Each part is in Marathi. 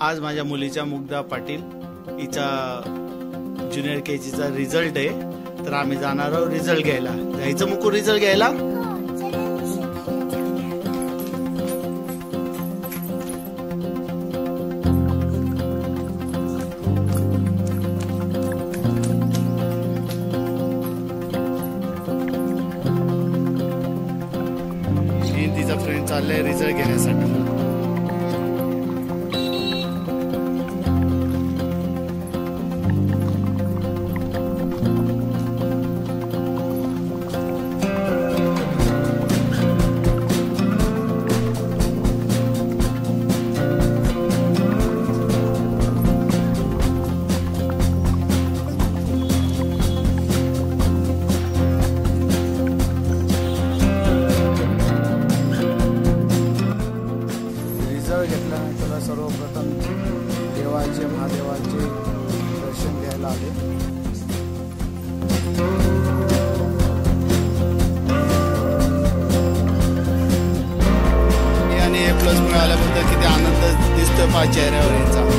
आज माझ्या मुलीच्या मुग्धा पाटील हिचा ज्युनियर केजीचा रिझल्ट आहे, तर आम्ही जाणार आहोत रिझल्ट घ्यायला. जायचं मुकू रिझल्ट घ्यायला. तिचा फ्रेंड चाललाय रिझल्ट घेण्यासाठी. घेतल्यानंतर सर्वप्रथम देवाचे महादेवाचे दर्शन घ्यायला आले. आणि प्लस मिळाल्याबद्दल किती आनंद दिसतो पा चेहऱ्यावर यांचा.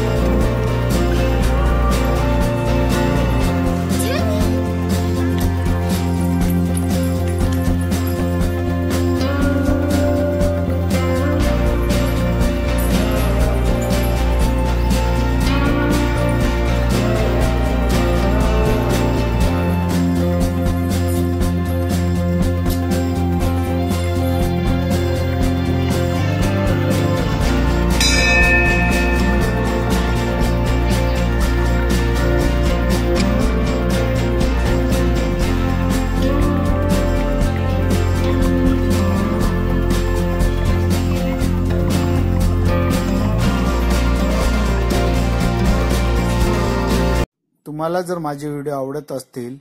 तुम्हाला जर माझे व्हिडिओ आवडत असतील,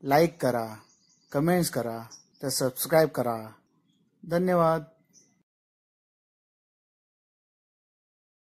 लाईक करा, कमेंट्स करा, तर सबस्क्राईब करा. धन्यवाद.